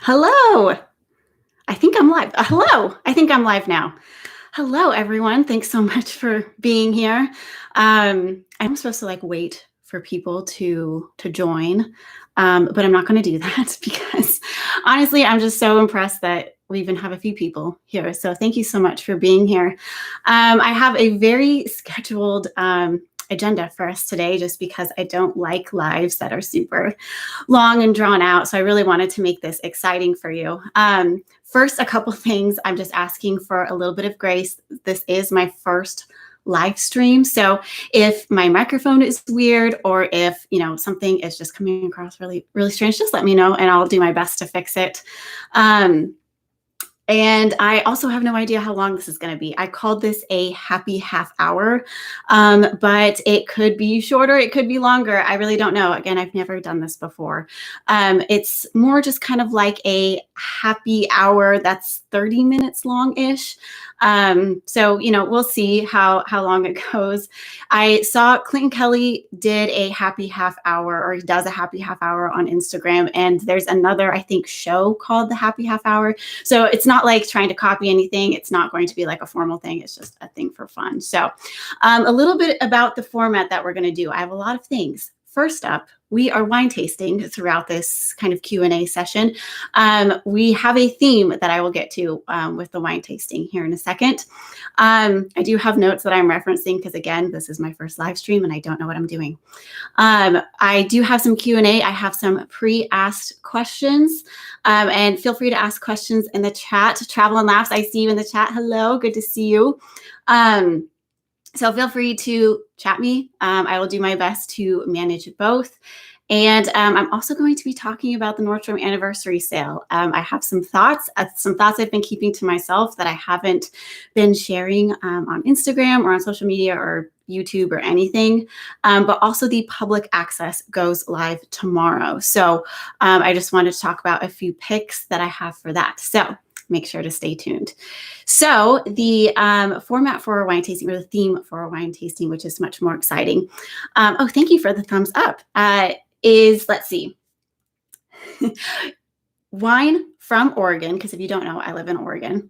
Hello. I think I'm live. Hello. I think I'm live now. Hello, everyone. Thanks so much for being here. I'm supposed to wait for people to join, but I'm not going to do that because honestly, I'm just so impressed that we even have a few people here. So thank you so much for being here. I have a very scheduled agenda for us today just because I don't like lives that are super long and drawn out. So I really wanted to make this exciting for you. First, a couple things. I'm just asking for a little bit of grace. This is my first live stream. So if my microphone is weird or if, something is just coming across really, really strange, just let me know and I'll do my best to fix it. And I also have no idea how long this is going to be. I called this a happy half hour, but it could be shorter. It could be longer. I really don't know. Again, I've never done this before. It's more just kind of like a happy hour that's 30 minutes long-ish. So, we'll see how long it goes. I saw Clinton Kelly did a happy half hour, or he does a happy half hour on Instagram. And there's another, I think, show called the happy half hour. So it's not like trying to copy anything. It's not going to be like a formal thing. It's just a thing for fun. So a little bit about the format that we're going to do. I have a lot of things. First up, we are wine tasting throughout this kind of Q&A session. We have a theme that I will get to with the wine tasting here in a second. I do have notes that I'm referencing because, again, this is my first live stream and I don't know what I'm doing. I do have some Q&A. I have some pre-asked questions, and feel free to ask questions in the chat. Travel and Laughs, I see you in the chat. Hello, good to see you. So feel free to chat me. I will do my best to manage both. And I'm also going to be talking about the Nordstrom anniversary sale. I have some thoughts I've been keeping to myself that I haven't been sharing on Instagram or on social media or YouTube or anything. But also the public access goes live tomorrow. So I just wanted to talk about a few picks that I have for that. So make sure to stay tuned. So the format for a wine tasting, or the theme for a wine tasting, which is much more exciting. Oh, thank you for the thumbs up. Is, let's see, wine from Oregon, because if you don't know, I live in Oregon.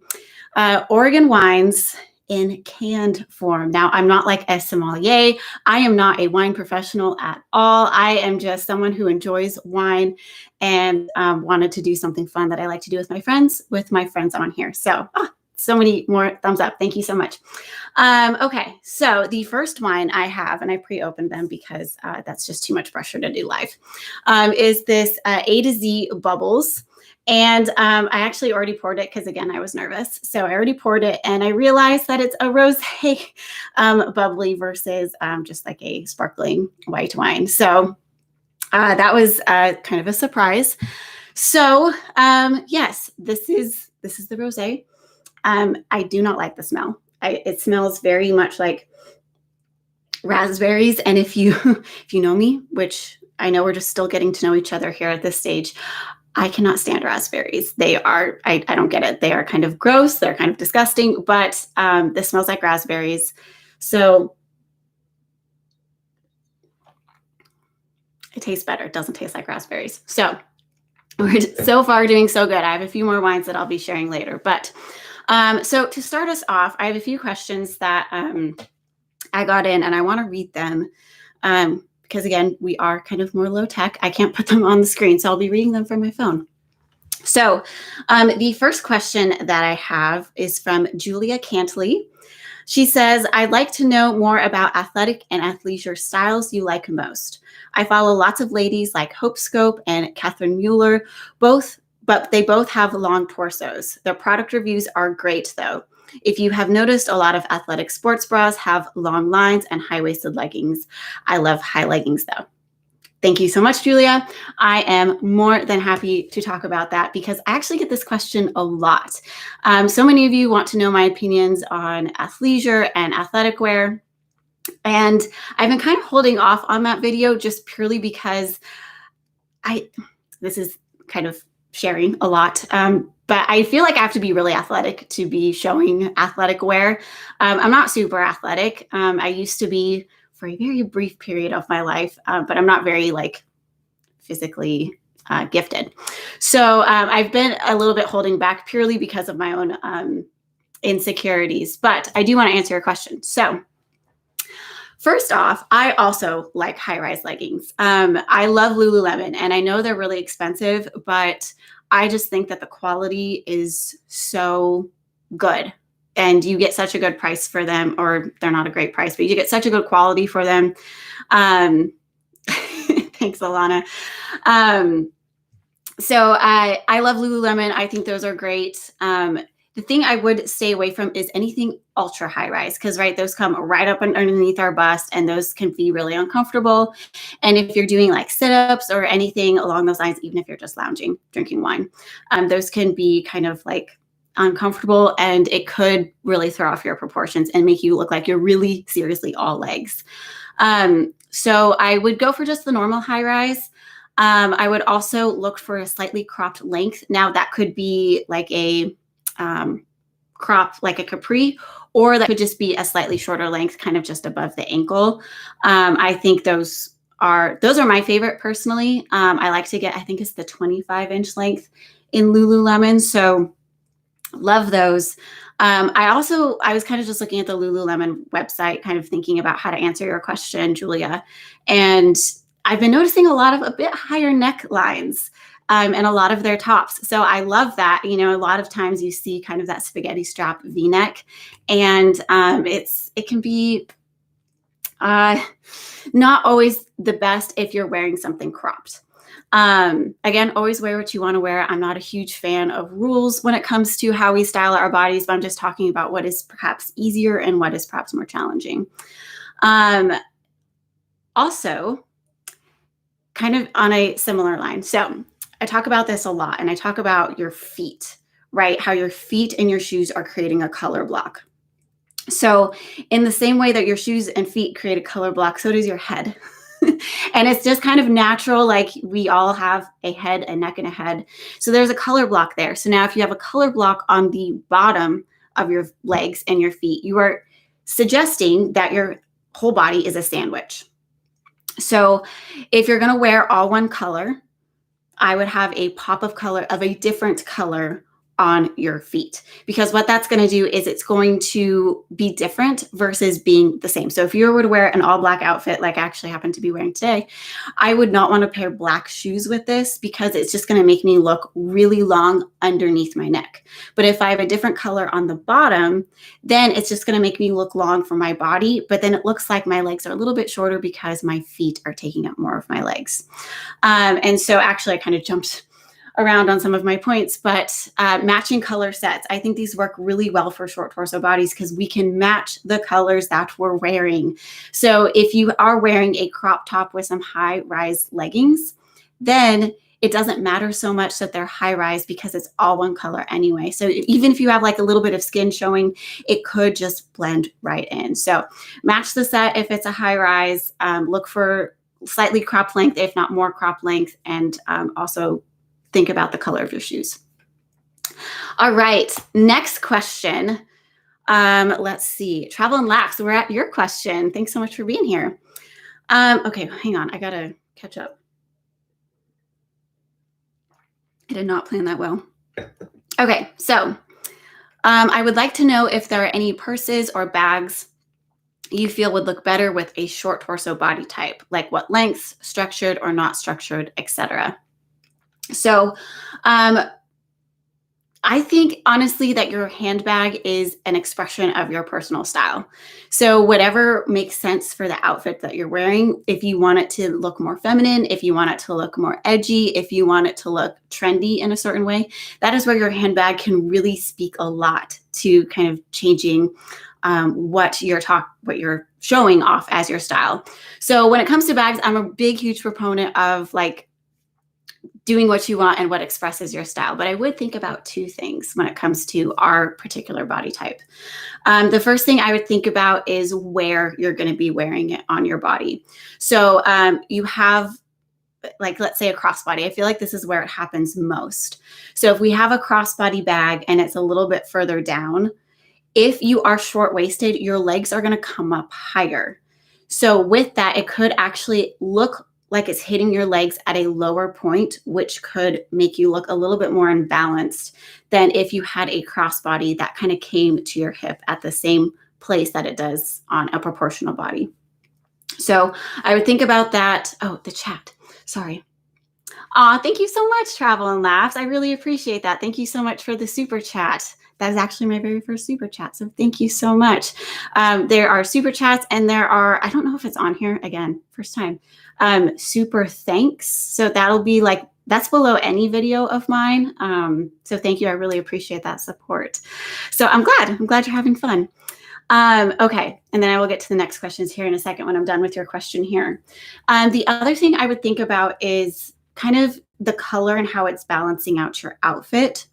Oregon wines in canned form. Now, I'm not like a sommelier. I am not a wine professional at all. I am just someone who enjoys wine and wanted to do something fun that I like to do with my friends on here. So, so many more thumbs up. Thank you so much. Okay, so the first wine I have, and I pre-opened them because that's just too much pressure to do live, is this A to Z Bubbles. And I actually already poured it because, again, I was nervous. So I already poured it and I realized that it's a rosé bubbly versus just like a sparkling white wine. So that was kind of a surprise. So yes, this is the rosé. I do not like the smell. It smells very much like raspberries. And if you know me, which I know we're just still getting to know each other here at this stage, I cannot stand raspberries. They are, I don't get it. They are kind of gross. They're kind of disgusting, but this smells like raspberries. So it tastes better. It doesn't taste like raspberries. So we're so far doing so good. I have a few more wines that I'll be sharing later. But so to start us off, I have a few questions that I got in and I want to read them. Because again, we are kind of more low tech. I can't put them on the screen, so I'll be reading them from my phone. So the first question that I have is from Julia Cantley. She says, I'd like to know more about athletic and athleisure styles you like most. I follow lots of ladies like Hope Scope and Catherine Mueller, but they both have long torsos. Their product reviews are great, though. If you have noticed, a lot of athletic sports bras have long lines and high-waisted leggings. I love high leggings, though. Thank you so much, Julia. I am more than happy to talk about that because I actually get this question a lot. So many of you want to know my opinions on athleisure and athletic wear. And I've been kind of holding off on that video just purely because this is kind of sharing a lot. But I feel like I have to be really athletic to be showing athletic wear. I'm not super athletic. I used to be for a very brief period of my life, but I'm not very physically gifted. So I've been a little bit holding back purely because of my own insecurities, but I do want to answer your question. So first off, I also like high-rise leggings. I love Lululemon, and I know they're really expensive, but I just think that the quality is so good. And you get such a good price for them, or they're not a great price, but you get such a good quality for them. Thanks, Alana. So I love Lululemon. I think those are great. The thing I would stay away from is anything ultra high rise, because those come right up underneath our bust, and those can be really uncomfortable. And if you're doing like sit-ups or anything along those lines, even if you're just lounging, drinking wine, those can be kind of like uncomfortable, and it could really throw off your proportions and make you look like you're really seriously all legs. So I would go for just the normal high rise. I would also look for a slightly cropped length. Now that could be like a crop, like a capri, or that could just be a slightly shorter length, kind of just above the ankle. I think those are my favorite personally. I like to get, I think it's the 25-inch length in Lululemon. So love those. I was kind of just looking at the Lululemon website, kind of thinking about how to answer your question, Julia. And I've been noticing a lot of a bit higher necklines and a lot of their tops. So I love that. A lot of times you see kind of that spaghetti strap V-neck, and it can be not always the best if you're wearing something cropped. Again, always wear what you want to wear. I'm not a huge fan of rules when it comes to how we style our bodies, but I'm just talking about what is perhaps easier and what is perhaps more challenging. Also, kind of on a similar line. So I talk about this a lot, and I talk about your feet, right? How your feet and your shoes are creating a color block. So in the same way that your shoes and feet create a color block, so does your head. And it's just kind of natural. Like we all have a head, a neck, and a head. So there's a color block there. So now if you have a color block on the bottom of your legs and your feet, you are suggesting that your whole body is a sandwich. So if you're going to wear all one color, I would have a pop of color of a different color on your feet, because what that's going to do is it's going to be different versus being the same. So if you were to wear an all black outfit, like I actually happen to be wearing today, I would not want to pair black shoes with this, because it's just going to make me look really long underneath my neck. But if I have a different color on the bottom, then it's just going to make me look long for my body, but then it looks like my legs are a little bit shorter because my feet are taking up more of my legs. And so actually I kind of jumped around on some of my points, but matching color sets. I think these work really well for short torso bodies because we can match the colors that we're wearing. So if you are wearing a crop top with some high rise leggings, then it doesn't matter so much that they're high rise because it's all one color anyway. So even if you have like a little bit of skin showing, it could just blend right in. So match the set if it's a high rise, look for slightly cropped length, if not more cropped length, and also think about the color of your shoes. All right, next question. Let's see. Travel and Laugh. So we're at your question. Thanks so much for being here. Okay, hang on. I gotta catch up. I did not plan that well. Okay, so I would like to know if there are any purses or bags you feel would look better with a short torso body type, like what lengths, structured or not structured, etc. So I think honestly that your handbag is an expression of your personal style. So whatever makes sense for the outfit that you're wearing, if you want it to look more feminine, if you want it to look more edgy, if you want it to look trendy in a certain way, that is where your handbag can really speak a lot to kind of changing what you're showing off as your style. So when it comes to bags, I'm a big, huge proponent of like doing what you want and what expresses your style. But I would think about two things when it comes to our particular body type. The first thing I would think about is where you're going to be wearing it on your body. So you have, like, let's say a crossbody. I feel like this is where it happens most. So if we have a crossbody bag and it's a little bit further down, if you are short-waisted, your legs are going to come up higher. So with that, it could actually look like it's hitting your legs at a lower point, which could make you look a little bit more unbalanced than if you had a crossbody that kind of came to your hip at the same place that it does on a proportional body. So I would think about that. Oh, the chat. Sorry. Aw, thank you so much, Travel and Laughs. I really appreciate that. Thank you so much for the super chat. That is actually my very first super chat. So thank you so much. There are super chats and there are, I don't know if it's on here again, first time, super thanks. So that'll be like, that's below any video of mine. So thank you. I really appreciate that support. So I'm glad you're having fun. Okay, and then I will get to the next questions here in a second when I'm done with your question here. The other thing I would think about is kind of the color and how it's balancing out your outfit.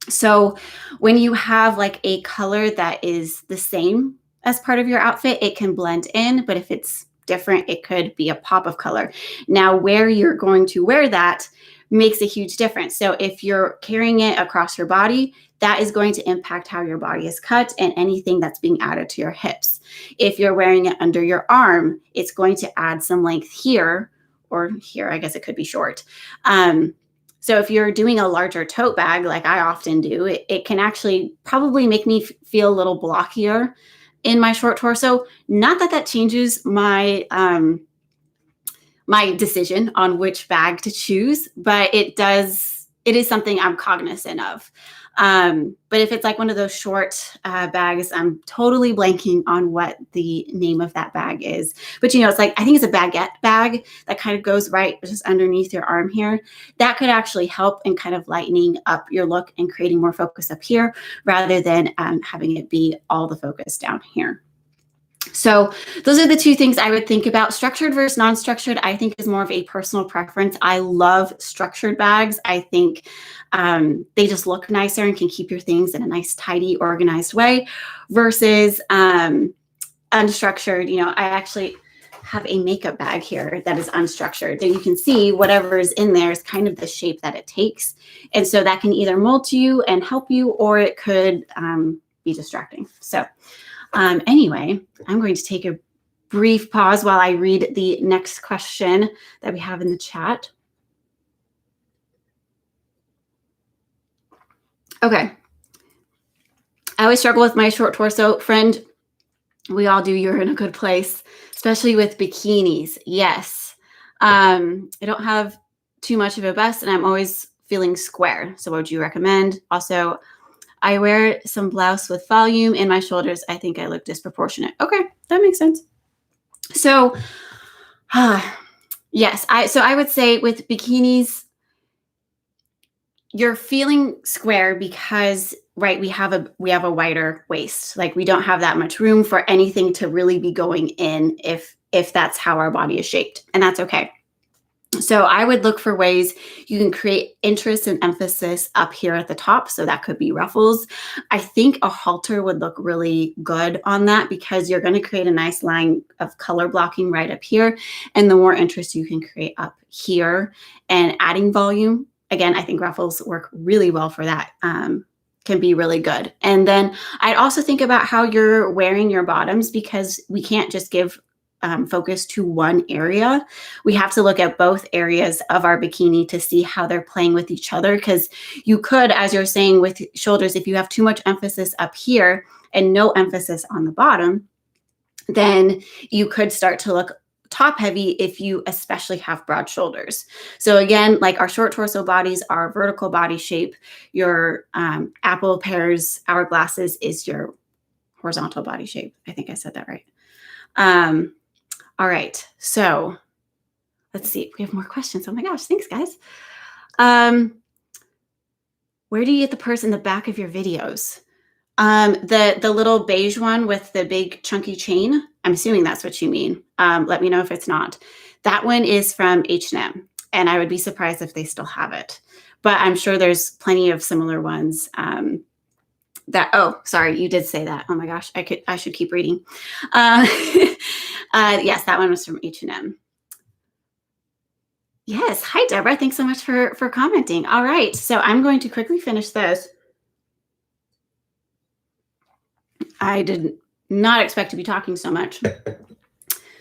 So when you have like a color that is the same as part of your outfit, it can blend in, but if it's different, it could be a pop of color. Now, where you're going to wear that makes a huge difference. So if you're carrying it across your body, that is going to impact how your body is cut and anything that's being added to your hips. If you're wearing it under your arm, it's going to add some length here or here. I guess it could be short. So if you're doing a larger tote bag, like I often do, it can actually probably make me feel a little blockier in my short torso. Not that that changes my my decision on which bag to choose, but it is something I'm cognizant of. But if it's like one of those short bags, I'm totally blanking on what the name of that bag is. But it's like, I think it's a baguette bag that kind of goes right just underneath your arm here. That could actually help in kind of lightening up your look and creating more focus up here rather than having it be all the focus down here. So those are the two things I would think about. Structured versus non-structured, I think is more of a personal preference. I love structured bags. I think they just look nicer and can keep your things in a nice, tidy, organized way versus unstructured. I actually have a makeup bag here that is unstructured. That you can see whatever is in there is kind of the shape that it takes. And so that can either mold to you and help you, or it could be distracting. So anyway, I'm going to take a brief pause while I read the next question that we have in the chat. Okay. I always struggle with my short torso. Friend, we all do. You're in a good place, especially with bikinis. Yes. I don't have too much of a bust and I'm always feeling square. So what would you recommend? Also, I wear some blouse with volume in my shoulders. I think I look disproportionate. Okay, that makes sense. So, yes, I would say with bikinis, you're feeling square because, right, we have a wider waist. Like we don't have that much room for anything to really be going in if that's how our body is shaped, and that's okay. So I would look for ways you can create interest and emphasis up here at the top. So that could be ruffles. I think a halter would look really good on that because you're going to create a nice line of color blocking right up here. And the more interest you can create up here and adding volume, again, I think ruffles work really well for that. Can be really good. And then I'd also think about how you're wearing your bottoms because we can't just give focus to one area. We have to look at both areas of our bikini to see how they're playing with each other. Because you could, as you're saying with shoulders, if you have too much emphasis up here and no emphasis on the bottom, then you could start to look top heavy if you especially have broad shoulders. So again, like our short torso bodies are vertical body shape. Your apple pears, hourglasses is your horizontal body shape. I think I said that right. All right, so let's see. We have more questions. Oh my gosh, thanks, guys. Where do you get the purse in the back of your videos? The little beige one with the big chunky chain. I'm assuming that's what you mean. Let me know if it's not. That one is from H&M, and I would be surprised if they still have it. But I'm sure there's plenty of similar ones. Oh, sorry, you did say that. Oh my gosh, I should keep reading. Yes, that one was from H&M. Yes, hi Deborah. Thanks so much for commenting. All right, so I'm going to quickly finish this. I did not expect to be talking so much.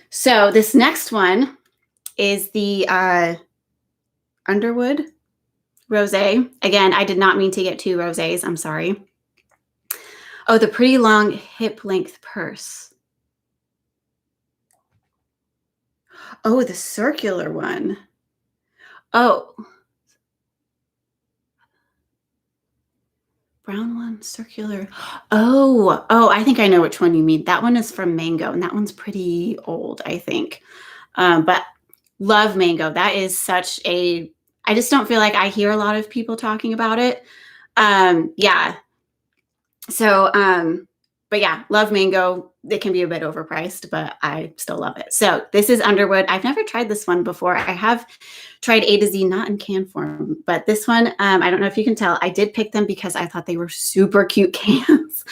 So this next one is the Underwood Rosé. Again, I did not mean to get 2 rosés. I'm sorry. Oh, the pretty long hip length purse. Oh, the circular one. Oh, brown one, circular. Oh, I think I know which one you mean. That one is from Mango, and that one's pretty old, I think. But love Mango. That is such a, I just don't feel like I hear a lot of people talking about it. Yeah. So, but yeah, love Mango. It can be a bit overpriced, but I still love it. So this is Underwood. I've never tried this one before. I have tried A to Z, not in can form, but this one, I don't know if you can tell, I did pick them because I thought they were super cute cans.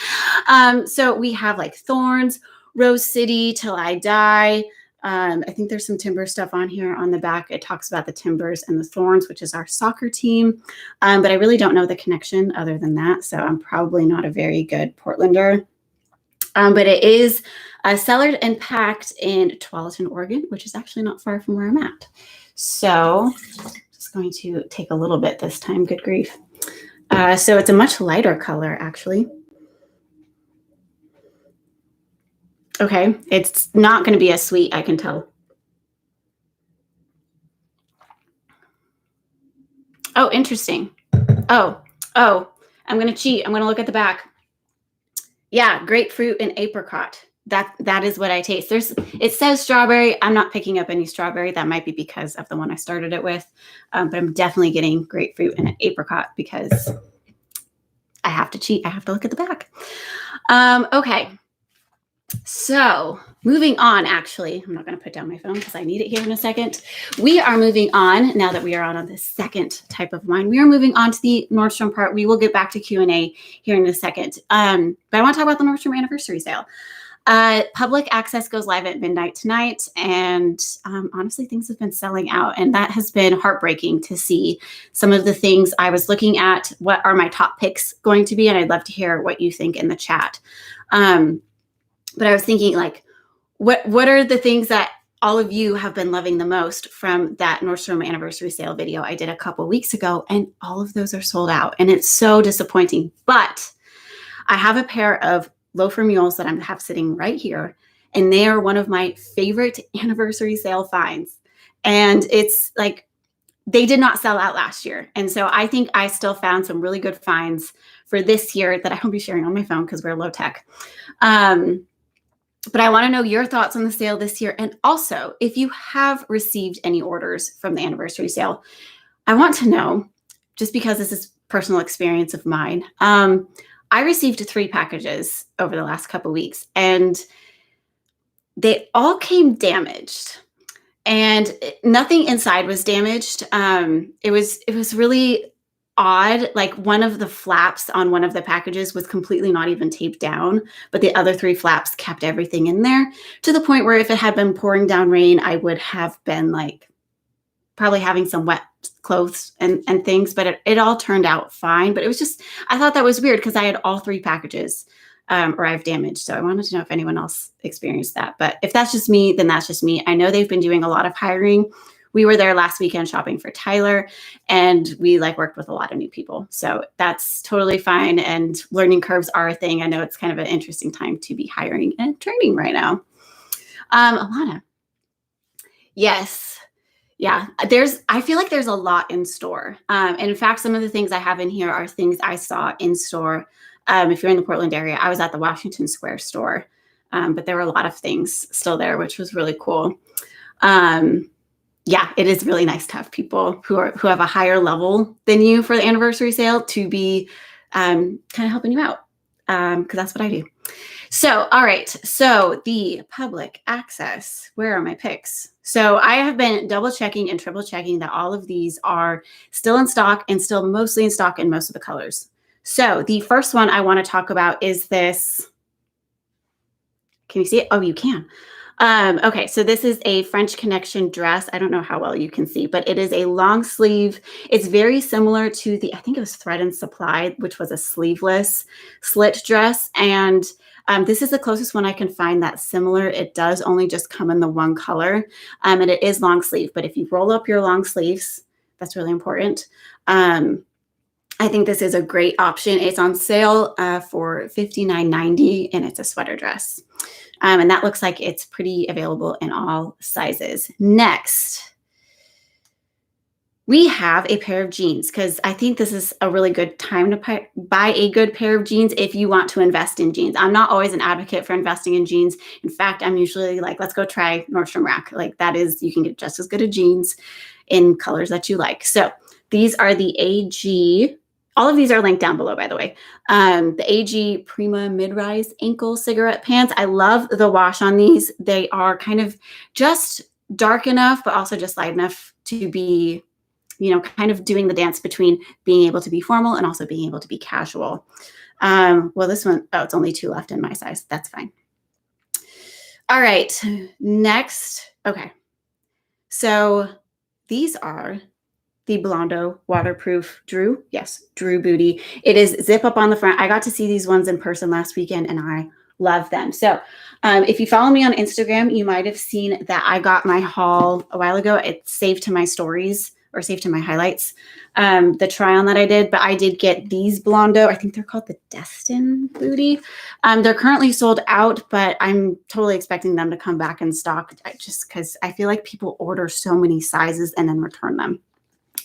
So we have like Thorns, Rose City, Till I Die. I think there's some Timber stuff on here on the back. It talks about the Timbers and the Thorns, which is our soccer team. But I really don't know the connection other than that. So I'm probably not a very good Portlander. But it is cellared and packed in Tualatin, Oregon, which is actually not far from where I'm at. So just going to take a little bit this time. Good grief. So it's a much lighter color, actually. Okay, it's not going to be as sweet, I can tell. Oh, interesting. Oh, I'm going to cheat. I'm going to look at the back. Yeah, grapefruit and apricot. That is what I taste. It says strawberry. I'm not picking up any strawberry. That might be because of the one I started it with. But I'm definitely getting grapefruit and apricot because I have to cheat. I have to look at the back. Okay. So moving on, actually, I'm not going to put down my phone because I need it here in a second. We are moving on now that we are on the second type of wine. We are moving on to the Nordstrom part. We will get back to Q&A here in a second. But I want to talk about the Nordstrom anniversary sale. Public access goes live at midnight tonight. And honestly, things have been selling out. And that has been heartbreaking to see some of the things I was looking at. What are my top picks going to be? And I'd love to hear what you think in the chat. But I was thinking, like, what are the things that all of you have been loving the most from that Nordstrom anniversary sale video I did a couple weeks ago? And all of those are sold out. And it's so disappointing. But I have a pair of loafer mules that I have sitting right here. And they are one of my favorite anniversary sale finds. And it's like, they did not sell out last year. And so I think I still found some really good finds for this year that I won't be sharing on my phone because we're low tech. But I want to know your thoughts on the sale this year. And also, if you have received any orders from the anniversary sale, I want to know, just because this is personal experience of mine. I received 3 packages over the last couple of weeks, and they all came damaged. And nothing inside was damaged. It was really odd. Like, one of the flaps on one of the packages was completely not even taped down, but the other 3 flaps kept everything in there, to the point where if it had been pouring down rain, I would have been like probably having some wet clothes and things, but it all turned out fine. But it was just, I thought that was weird because I had all 3 packages arrive damaged. So I wanted to know if anyone else experienced that. But if that's just me, then that's just me. I know they've been doing a lot of hiring. We were there last weekend shopping for Tyler, and we worked with a lot of new people. So that's totally fine. And learning curves are a thing. I know it's kind of an interesting time to be hiring and training right now. Alana. Yes. Yeah. I feel like there's a lot in store. And in fact, some of the things I have in here are things I saw in store. If you're in the Portland area, I was at the Washington Square store, but there were a lot of things still there, which was really cool. Yeah, it is really nice to have people who have a higher level than you for the anniversary sale to be kind of helping you out, because that's what I do. So, all right. So the public access, where are my picks? So I have been double checking and triple checking that all of these are still in stock and still mostly in stock in most of the colors. So the first one I want to talk about is this. Can you see it? Oh, you can. Okay, so this is a French Connection dress. I don't know how well you can see, but it is a long sleeve. It's very similar to I think it was Thread and Supply, which was a sleeveless slit dress. And This is the closest one I can find that's similar. It does only just come in the one color, and it is long sleeve. But if you roll up your long sleeves, that's really important. I think this is a great option. It's on sale for $59.90, and it's a sweater dress. And that looks like it's pretty available in all sizes. Next, we have a pair of jeans, because I think this is a really good time to buy a good pair of jeans if you want to invest in jeans. I'm not always an advocate for investing in jeans. In fact, I'm usually like, let's go try Nordstrom Rack. Like that is, you can get just as good of jeans in colors that you like. So these are the AG. All of these are linked down below, by the way. The AG Prima mid-rise ankle cigarette pants. I love the wash on these. They are kind of just dark enough, but also just light enough to be, kind of doing the dance between being able to be formal and also being able to be casual. Well, this one, it's only 2 left in my size. That's fine. All right, next. Okay. So these are the Blondo waterproof Drew. Yes, Drew booty. It is zip up on the front. I got to see these ones in person last weekend and I love them. So if you follow me on Instagram, you might have seen that I got my haul a while ago. It's saved to my stories or saved to my highlights, the try on that I did, but I did get these Blondo. I think they're called the Destin booty. They're currently sold out, but I'm totally expecting them to come back in stock just because I feel like people order so many sizes and then return them.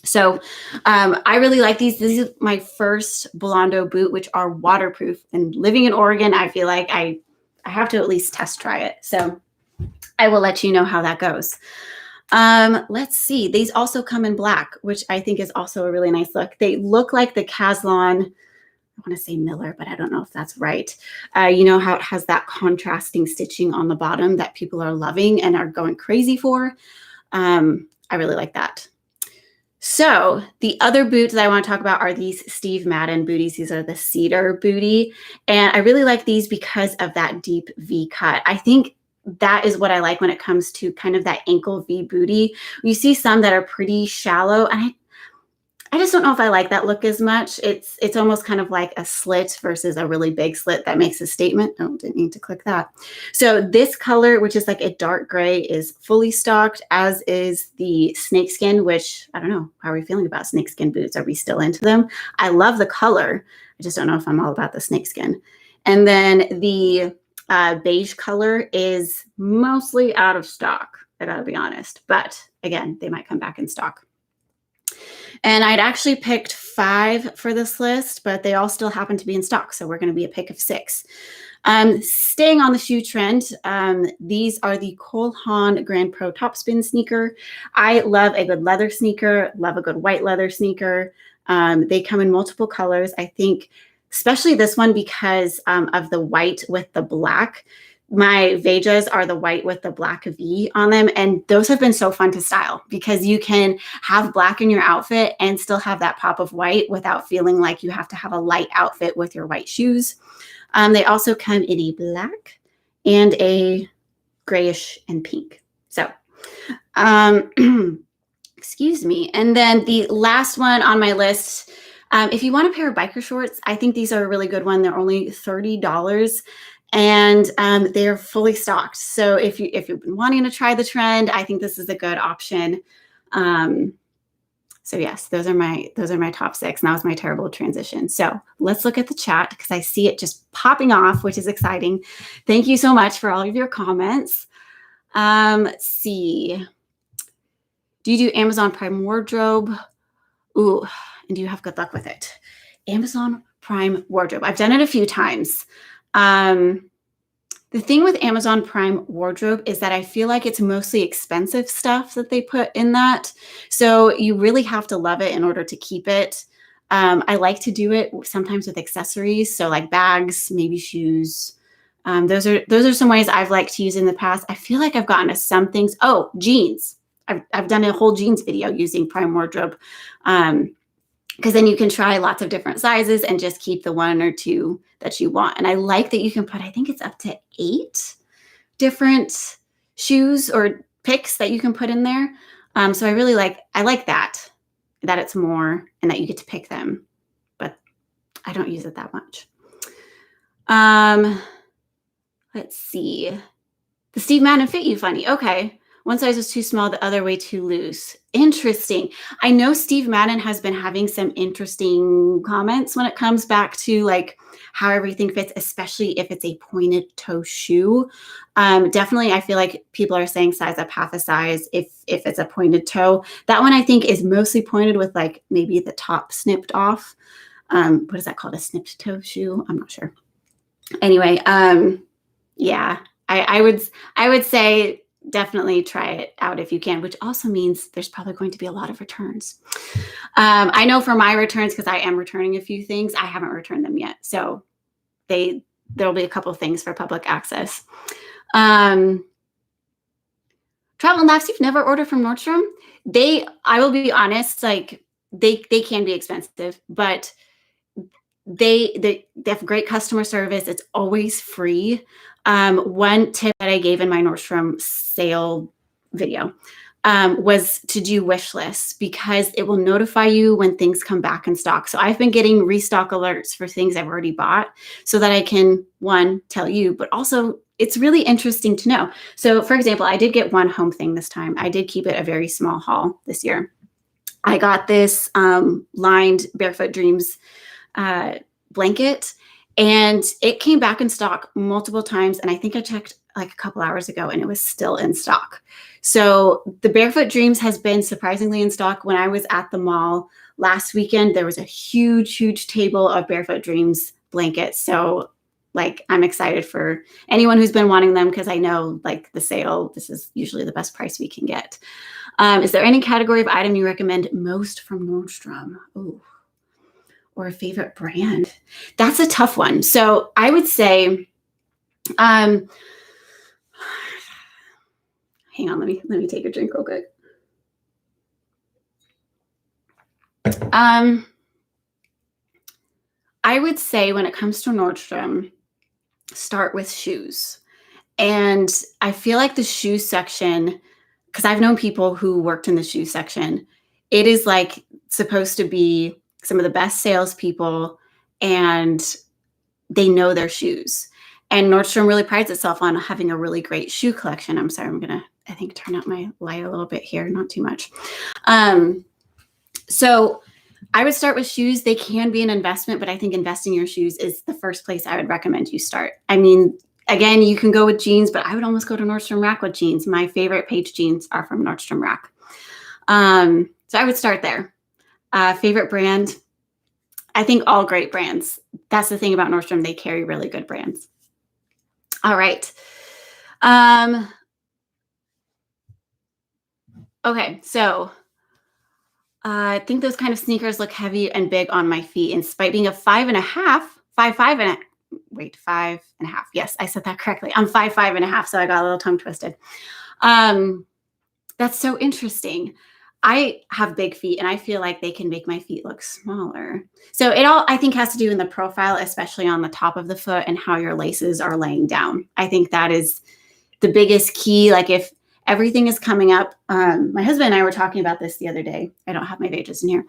So I really like these. This is my first Blondo boot, which are waterproof. And living in Oregon, I feel like I have to at least test try it. So I will let you know how that goes. Let's see. These also come in black, which I think is also a really nice look. They look like the Caslon, I want to say Miller, but I don't know if that's right. You know how it has that contrasting stitching on the bottom that people are loving and are going crazy for. I really like that. So the other boots that I want to talk about are these Steve Madden booties. These are the cedar booty. And I really like these because of that deep V cut. I think that is what I like when it comes to kind of that ankle V booty. You see some that are pretty shallow, and I just don't know if I like that look as much. It's almost kind of like a slit versus a really big slit that makes a statement. Oh, didn't need to click that. So this color, which is like a dark gray, is fully stocked, as is the snakeskin, which I don't know. How are we feeling about snakeskin boots? Are we still into them? I love the color. I just don't know if I'm all about the snakeskin. And then the beige color is mostly out of stock. I gotta be honest. But again, they might come back in stock. And I'd actually picked 5 for this list, but they all still happen to be in stock. So we're going to be a pick of 6. Staying on the shoe trend, these are the Haan Grand Pro Topspin sneaker. I love a good leather sneaker, love a good white leather sneaker. They come in multiple colors. I think especially this one because of the white with the black. My Vejas are the white with the black V on them. And those have been so fun to style because you can have black in your outfit and still have that pop of white without feeling like you have to have a light outfit with your white shoes. They also come in a black and a grayish and pink. So, excuse me. And then the last one on my list, if you want a pair of biker shorts, I think these are a really good one. They're only $30. And they're fully stocked. So if you've been wanting to try the trend, I think this is a good option. So yes, those are my top 6. And that was my terrible transition. So let's look at the chat because I see it just popping off, which is exciting. Thank you so much for all of your comments. Let's see. Do you do Amazon Prime Wardrobe? Ooh, and do you have good luck with it? Amazon Prime Wardrobe. I've done it a few times. The thing with Amazon Prime Wardrobe is that I feel like it's mostly expensive stuff that they put in that. So you really have to love it in order to keep it. I like to do it sometimes with accessories. So like bags, maybe shoes. Those are some ways I've liked to use in the past. I feel like I've gotten to some things. Oh, jeans. I've done a whole jeans video using Prime Wardrobe. Because then you can try lots of different sizes and just keep the 1 or 2 that you want. And I like that you can put, I think it's up to 8 different shoes or picks that you can put in there. So I like that it's more and that you get to pick them, but I don't use it that much. Let's see. The Steve Madden fit you funny. Okay. One size was too small, the other way too loose. Interesting. I know Steve Madden has been having some interesting comments when it comes back to like how everything fits, especially if it's a pointed toe shoe. Definitely, I feel like people are saying size up half a size if it's a pointed toe. That one I think is mostly pointed with like maybe the top snipped off. What is that called? A snipped toe shoe? I'm not sure. Anyway, yeah, I would say definitely try it out if you can, which also means there's probably going to be a lot of returns. I know for my returns, because I am returning a few things, I haven't returned them yet. So there'll be a couple of things for public access. Travel and Laughs, you've never ordered from Nordstrom? I will be honest, like they can be expensive, but they have great customer service. It's always free. One tip that I gave in my Nordstrom sale video was to do wish lists, because it will notify you when things come back in stock. So I've been getting restock alerts for things I've already bought so that I can, one, tell you, but also it's really interesting to know. So for example, I did get one home thing this time. I did keep it a very small haul this year. I got this lined Barefoot Dreams blanket, and it came back in stock multiple times. And I think I checked like a couple hours ago and it was still in stock. So the Barefoot Dreams has been surprisingly in stock. When I was at the mall last weekend, there was a huge table of Barefoot Dreams blankets. So like, I'm excited for anyone who's been wanting them, because I know like the sale, this is usually the best price we can get. Is there any category of item you recommend most from Nordstrom? Ooh. Or a favorite brand? That's a tough one. So I would say, hang on, let me take a drink real quick. I would say when it comes to Nordstrom, start with shoes. And I feel like the shoe section, because I've known people who worked in the shoe section, it is like supposed to be some of the best salespeople, and they know their shoes. And Nordstrom really prides itself on having a really great shoe collection. I'm sorry, I'm gonna, I think, turn up my light a little bit here, not too much. So I would start with shoes. They can be an investment, but I think investing in your shoes is the first place I would recommend you start. I mean, again, you can go with jeans, but I would almost go to Nordstrom Rack with jeans. My favorite Paige jeans are from Nordstrom Rack. So I would start there. Favorite brand? I think all great brands. That's the thing about Nordstrom. They carry really good brands. All right. Okay, so I think those kind of sneakers look heavy and big on my feet. In spite being a 5.5. Yes, I said that correctly. I'm 5.5, so I got a little tongue twisted. That's so interesting. I have big feet, and I feel like they can make my feet look smaller. So it all, I think, has to do in the profile, especially on the top of the foot and how your laces are laying down. I think that is the biggest key. Like if everything is coming up, my husband and I were talking about this the other day. I don't have my pages in here.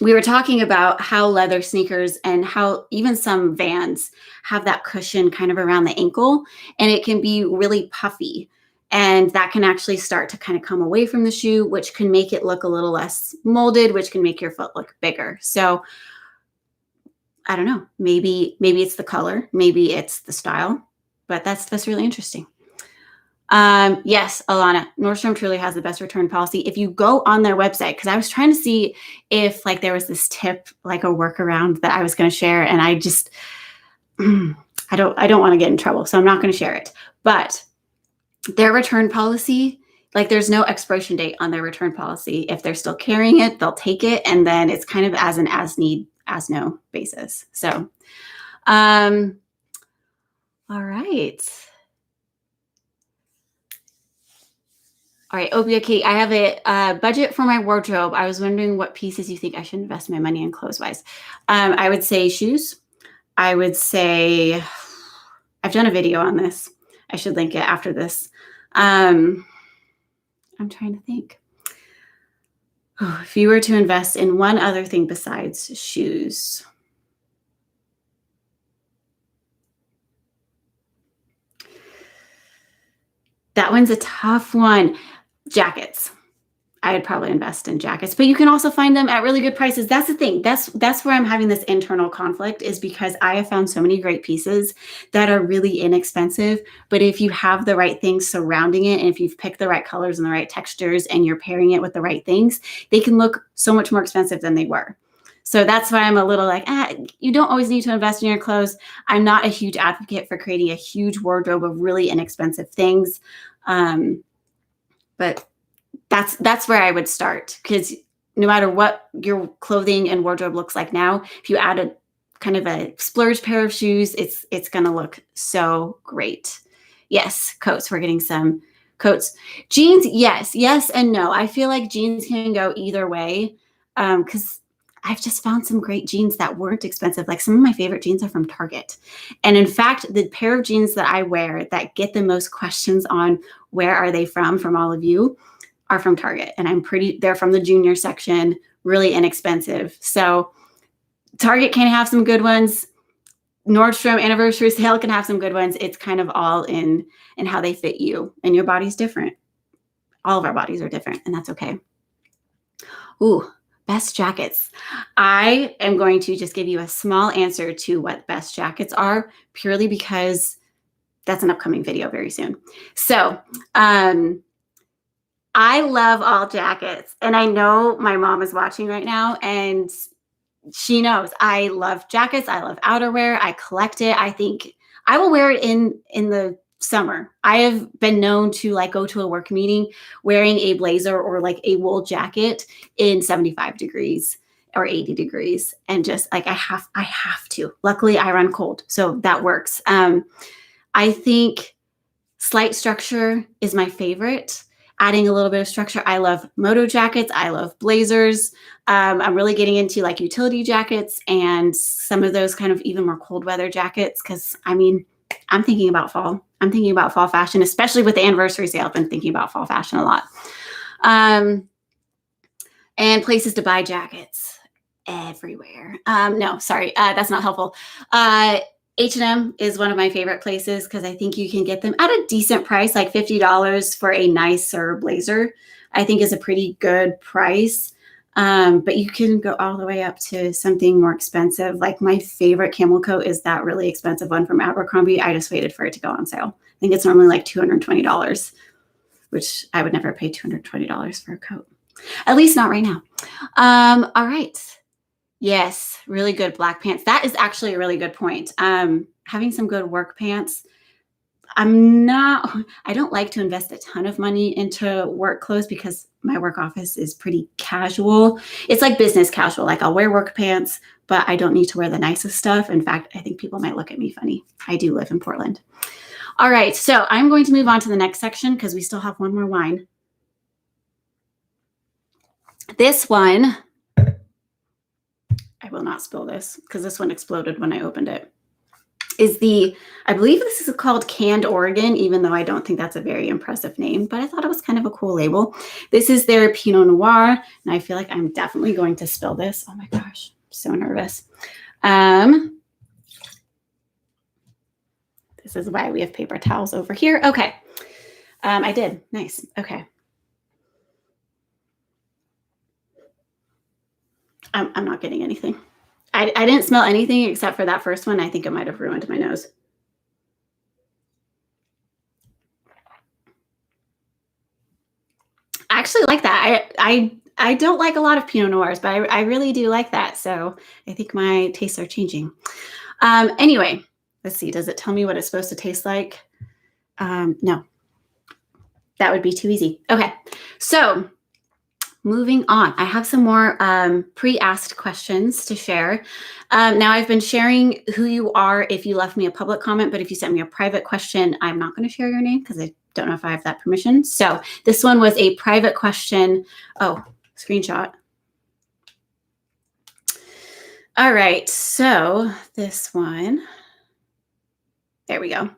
We were talking about how leather sneakers and how even some Vans have that cushion kind of around the ankle, and it can be really puffy. And that can actually start to kind of come away from the shoe, which can make it look a little less molded, which can make your foot look bigger. So I don't know, maybe it's the color, maybe it's the style, but that's really interesting. Yes, Alana, Nordstrom truly has the best return policy. If you go on their website, because I was trying to see if like there was this tip, like a workaround that I was going to share, and I just, I don't want to get in trouble, so I'm not going to share it. But their return policy, like there's no expiration date on their return policy. If they're still carrying it, they'll take it. And then it's kind of as an as need, as no basis. So, all right. All right, Opia Kate, I have a budget for my wardrobe. I was wondering what pieces you think I should invest my money in clothes-wise. I would say shoes. I would say, I've done a video on this. I should link it after this. I'm trying to think. Oh, if you were to invest in one other thing besides shoes. That one's a tough one. Jackets. I would probably invest in jackets, but you can also find them at really good prices. That's the thing. That's where I'm having this internal conflict, is because I have found so many great pieces that are really inexpensive. But if you have the right things surrounding it, and if you've picked the right colors and the right textures and you're pairing it with the right things, they can look so much more expensive than they were. So that's why I'm a little like, you don't always need to invest in your clothes. I'm not a huge advocate for creating a huge wardrobe of really inexpensive things. But that's where I would start, because no matter what your clothing and wardrobe looks like now, if you add a kind of a splurge pair of shoes, it's going to look so great. Yes, coats. We're getting some coats. Jeans, yes and no. I feel like jeans can go either way, because I've just found some great jeans that weren't expensive. Like some of my favorite jeans are from Target. And in fact, the pair of jeans that I wear that get the most questions on where are they from all of you, are from Target. And they're from the junior section, really inexpensive. So Target can have some good ones. Nordstrom anniversary sale can have some good ones. It's kind of all in how they fit you, and your body's different. All of our bodies are different, and that's okay. Ooh, best jackets. I am going to just give you a small answer to what best jackets are, purely because that's an upcoming video very soon. So, I love all jackets, and I know my mom is watching right now, and she knows I love jackets. I love outerwear. I collect it. I think I will wear it in the summer. I have been known to like go to a work meeting wearing a blazer or like a wool jacket in 75 degrees or 80 degrees, and just like I have to. Luckily, I run cold, so that works. I think slight structure is my favorite. Adding a little bit of structure. I love moto jackets. I love blazers. I'm really getting into like utility jackets and some of those kind of even more cold weather jackets, because I mean, I'm thinking about fall. I'm thinking about fall fashion, especially with the anniversary sale. I've been thinking about fall fashion a lot. And places to buy jackets everywhere. No, sorry, that's not helpful. H&M is one of my favorite places, because I think you can get them at a decent price, like $50 for a nicer blazer. I think is a pretty good price. But you can go all the way up to something more expensive. Like my favorite camel coat is that really expensive one from Abercrombie. I just waited for it to go on sale. I think it's normally like $220, which I would never pay $220 for a coat. At least not right now. All right. Yes, really good black pants. That is actually a really good point. Having some good work pants. I don't like to invest a ton of money into work clothes, because my work office is pretty casual. It's like business casual. Like I'll wear work pants, but I don't need to wear the nicest stuff. In fact, I think people might look at me funny. I do live in Portland. All right, so I'm going to move on to the next section, because we still have one more wine. This one, I will not spill this because this one exploded when I opened it, is I believe this is called Canned Oregon, even though I don't think that's a very impressive name, but I thought it was kind of a cool label. This is their Pinot Noir, and I feel like I'm definitely going to spill this. Oh my gosh, I'm so nervous. This is why we have paper towels over here. Okay, I did. Nice. Okay. I'm not getting anything. I didn't smell anything except for that first one. I think it might have ruined my nose. I actually like that. I don't like a lot of Pinot Noirs, but I really do like that. So I think my tastes are changing. Anyway, let's see. Does it tell me what it's supposed to taste like? No. That would be too easy. Okay. So moving on, I have some more pre-asked questions to share. Now, I've been sharing who you are if you left me a public comment, but if you sent me a private question, I'm not going to share your name because I don't know if I have that permission. So this one was a private question. Oh, screenshot. All right, so this one, there we go.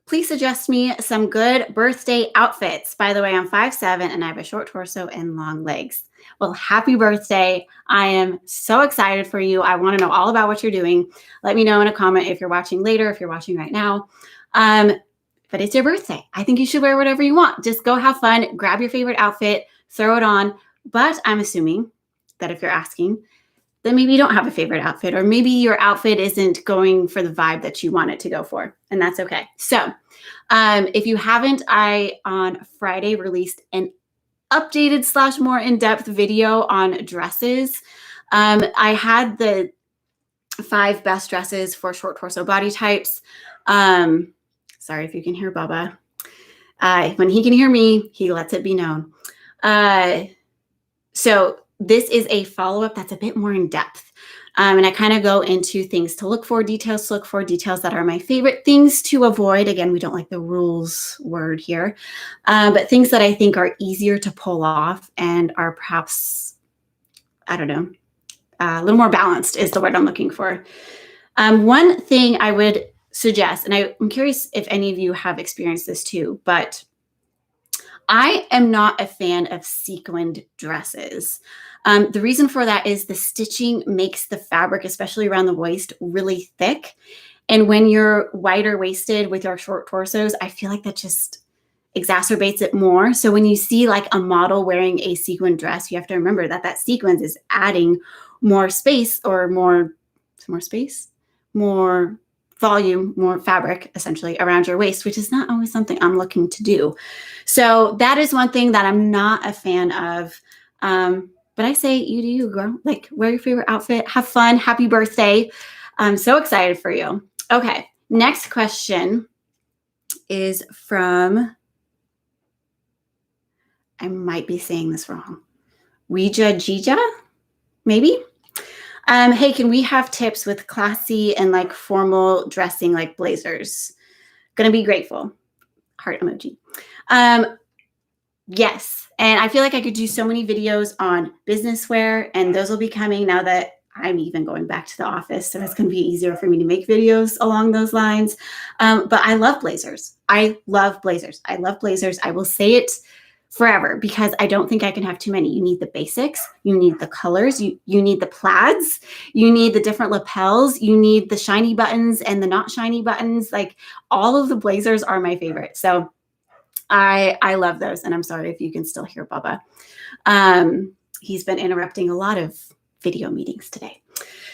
Please suggest me some good birthday outfits. By the way, I'm 5'7" and I have a short torso and long legs. Well, happy birthday. I am so excited for you. I want to know all about what you're doing. Let me know in a comment if you're watching later, if you're watching right now. but it's your birthday. I think you should wear whatever you want. Just go have fun, grab your favorite outfit, throw it on. But I'm assuming that if you're asking, then maybe you don't have a favorite outfit, or maybe your outfit isn't going for the vibe that you want it to go for, and that's okay. So if you haven't, I on Friday released an updated / more in-depth video on dresses. I had the 5 best dresses for short torso body types. Sorry if you can hear Bubba. When he can hear me, he lets it be known. So this is a follow-up that's a bit more in depth. And I kind of go into things to look for, details to look for, details that are my favorite, things to avoid. Again, we don't like the rules word here, but things that I think are easier to pull off and are perhaps, I don't know, a little more balanced is the word I'm looking for. One thing I would suggest, and I'm curious if any of you have experienced this too, but I am not a fan of sequined dresses. The reason for that is the stitching makes the fabric, especially around the waist, really thick. And when you're wider waisted with your short torsos, I feel like that just exacerbates it more. So when you see like a model wearing a sequin dress, you have to remember that that sequins is adding more space, or more volume, more fabric essentially around your waist, which is not always something I'm looking to do. So that is one thing that I'm not a fan of. But I say, you do you, girl. Like, wear your favorite outfit, have fun, happy birthday. I'm so excited for you. Okay, next question is from, I might be saying this wrong, Ouija Jija, maybe? Hey, can we have tips with classy and like formal dressing, like blazers? Gonna be grateful. Heart emoji. Yes, and I feel like I could do so many videos on business wear, and those will be coming now that I'm even going back to the office, so it's going to be easier for me to make videos along those lines. But I love blazers. I love blazers. I love blazers. I will say it forever because I don't think I can have too many. You need the basics. You need the colors. You need the plaids. You need the different lapels. You need the shiny buttons and the not shiny buttons. Like, all of the blazers are my favorite. So I love those. And I'm sorry if you can still hear Bubba. He's been interrupting a lot of video meetings today.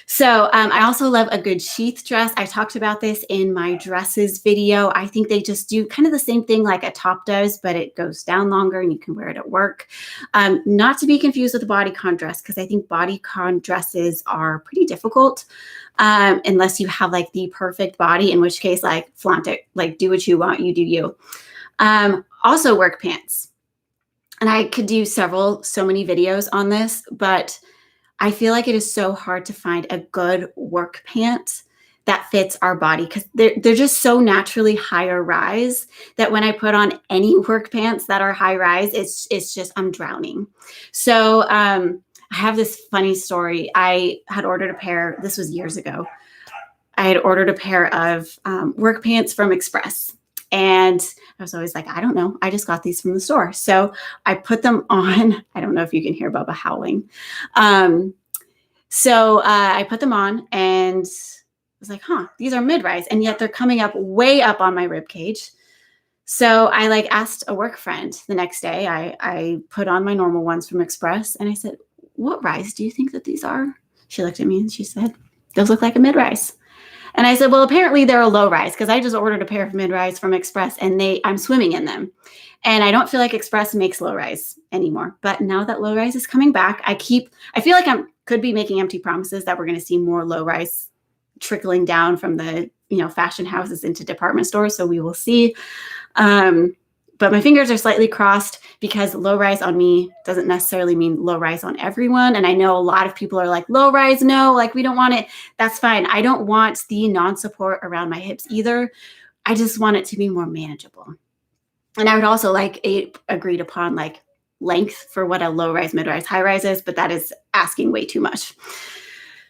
So I also love a good sheath dress. I talked about this in my dresses video. I think they just do kind of the same thing like a top does, but it goes down longer and you can wear it at work. Not to be confused with a bodycon dress, because I think bodycon dresses are pretty difficult unless you have like the perfect body, in which case, like, flaunt it, like, do what you want, you do you. Also work pants. And I could do so many videos on this, but I feel like it is so hard to find a good work pant that fits our body, because they're just so naturally higher rise that when I put on any work pants that are high rise, it's just, I'm drowning. So I have this funny story. I had ordered a pair, this was years ago. I had ordered a pair of work pants from Express. And I was always like, I don't know. I just got these from the store. So I put them on. I don't know if you can hear Bubba howling. So I put them on and I was like, these are mid-rise. And yet they're coming up way up on my rib cage. So I like asked a work friend the next day. I put on my normal ones from Express. And I said, what rise do you think that these are? She looked at me and she said, those look like a mid-rise. And I said, well, apparently they're a low rise, because I just ordered a pair of mid-rise from Express and I'm swimming in them. And I don't feel like Express makes low rise anymore. But now that low rise is coming back, I feel like could be making empty promises that we're going to see more low rise trickling down from the, fashion houses into department stores. So we will see. But my fingers are slightly crossed, because low rise on me doesn't necessarily mean low rise on everyone. And I know a lot of people are like, low rise, no, like, we don't want it. That's fine. I don't want the non-support around my hips either. I just want it to be more manageable. And I would also like a agreed upon like length for what a low rise, mid rise, high rise is, but that is asking way too much.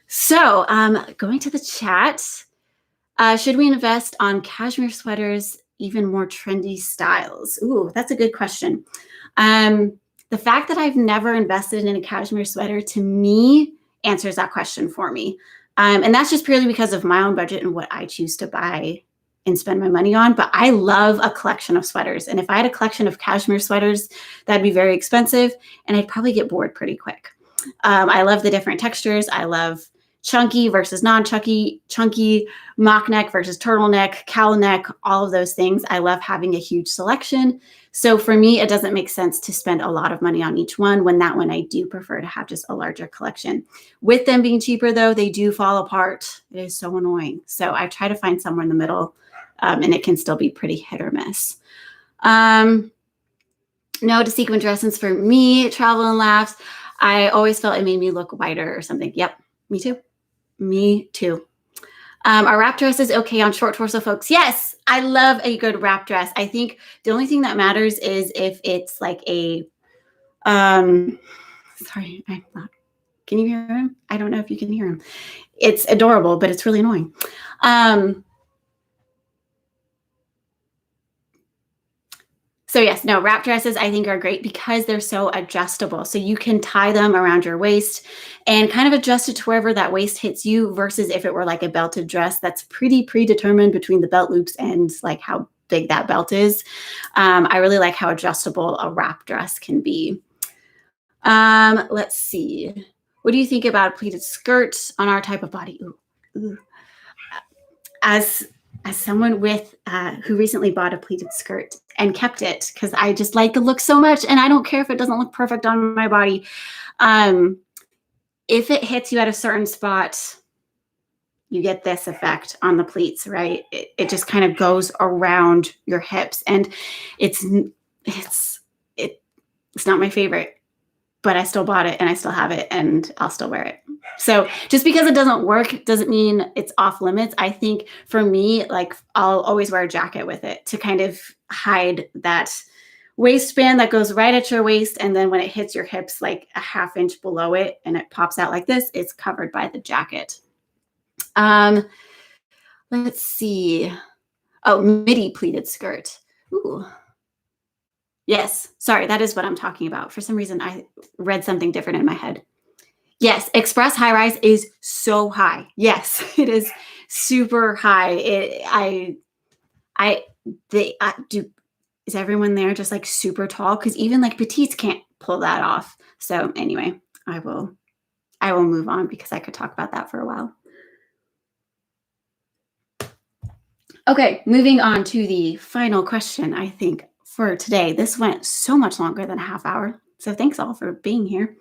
So going to the chat, should we invest on cashmere sweaters, even more trendy styles? Ooh, that's a good question. The fact that I've never invested in a cashmere sweater, to me, answers that question for me. And that's just purely because of my own budget and what I choose to buy and spend my money on, but I love a collection of sweaters. And if I had a collection of cashmere sweaters, that'd be very expensive and I'd probably get bored pretty quick. I love the different textures. I love chunky versus non-chunky, chunky, mock neck versus turtleneck, cowl neck, all of those things. I love having a huge selection. So for me, it doesn't make sense to spend a lot of money on each one when that one I do prefer to have just a larger collection. With them being cheaper though, they do fall apart. It is so annoying. So I try to find somewhere in the middle and it can still be pretty hit or miss. No to sequin dresses for me, travel and laughs. I always felt it made me look whiter or something. Yep, me too. Me too. Are wrap dresses okay on short torso folks? Yes, I love a good wrap dress. I think the only thing that matters is if it's like a, sorry, I'm not, can you hear him? I don't know if you can hear him. It's adorable, but it's really annoying. So yes, no, wrap dresses I think are great because they're so adjustable. So you can tie them around your waist and kind of adjust it to wherever that waist hits you versus if it were like a belted dress that's pretty predetermined between the belt loops and like how big that belt is. I really like how adjustable a wrap dress can be. Let's see. What do you think about a pleated skirt on our type of body? Ooh. As someone with who recently bought a pleated skirt and kept it because I just like the look so much and I don't care if it doesn't look perfect on my body. If it hits you at a certain spot, you get this effect on the pleats, right? It just kind of goes around your hips and it's not my favorite, but I still bought it and I still have it and I'll still wear it. So just because it doesn't work doesn't mean it's off limits. I think for me, like I'll always wear a jacket with it to kind of hide that waistband that goes right at your waist. And then when it hits your hips, like a half inch below it and it pops out like this, it's covered by the jacket. Let's see. Oh, midi pleated skirt. Ooh. Yes, sorry, that is what I'm talking about. For some reason, I read something different in my head. Yes, express high rise is so high. Yes, it is super high. Is everyone there just like super tall? Because even like petites can't pull that off. So anyway, I will move on because I could talk about that for a while. Okay, moving on to the final question, I think, for today. This went so much longer than a half hour. So thanks all for being here.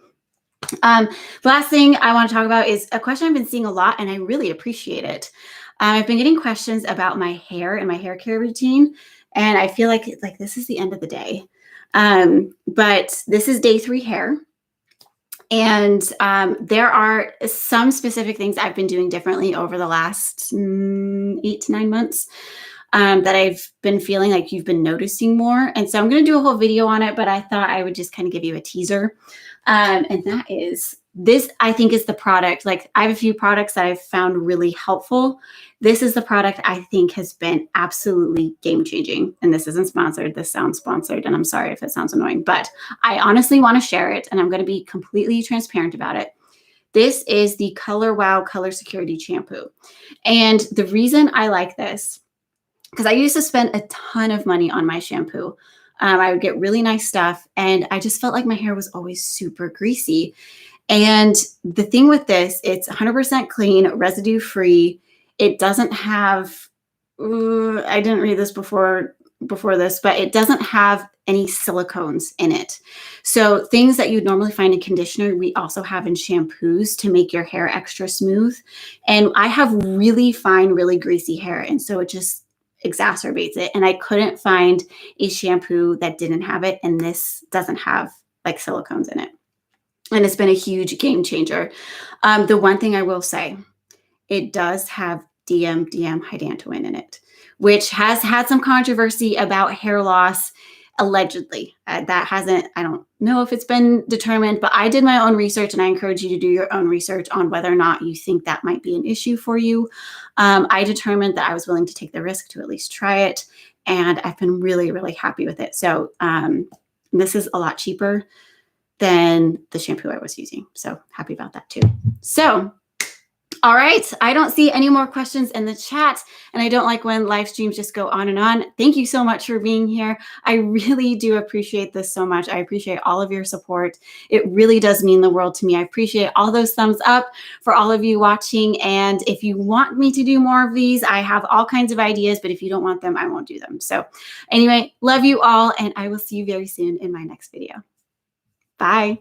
The last thing I want to talk about is a question I've been seeing a lot, and I really appreciate it. I've been getting questions about my hair and my hair care routine, and I feel like this is the end of the day. But this is day 3 hair. And there are some specific things I've been doing differently over the last 8 to 9 months that I've been feeling like you've been noticing more. And so I'm going to do a whole video on it, but I thought I would just kind of give you a teaser. And that is this, I think, is the product. Like I have a few products that I've found really helpful. This is the product I think has been absolutely game changing. And this isn't sponsored. This sounds sponsored. And I'm sorry if it sounds annoying, but I honestly want to share it. And I'm going to be completely transparent about it. This is the Color Wow Color Security Shampoo. And the reason I like this, because I used to spend a ton of money on my shampoo. I would get really nice stuff. And I just felt like my hair was always super greasy. And the thing with this, it's 100% clean, residue free. It doesn't have, I didn't read this before this, but it doesn't have any silicones in it. So things that you'd normally find in conditioner, we also have in shampoos to make your hair extra smooth. And I have really fine, really greasy hair. And so it just exacerbates it. And I couldn't find a shampoo that didn't have it. And this doesn't have like silicones in it. And it's been a huge game changer. The one thing I will say, it does have diamhydantoin in it, which has had some controversy about hair loss, allegedly. That hasn't, I don't know if it's been determined, but I did my own research and I encourage you to do your own research on whether or not you think that might be an issue for you. I determined that I was willing to take the risk to at least try it. And I've been really, really happy with it. So this is a lot cheaper than the shampoo I was using. So happy about that too. So All right. I don't see any more questions in the chat, and I don't like when live streams just go on and on. Thank you so much for being here. I really do appreciate this so much. I appreciate all of your support. It really does mean the world to me. I appreciate all those thumbs up for all of you watching. And if you want me to do more of these, I have all kinds of ideas, but if you don't want them, I won't do them. So anyway, love you all, and I will see you very soon in my next video. Bye.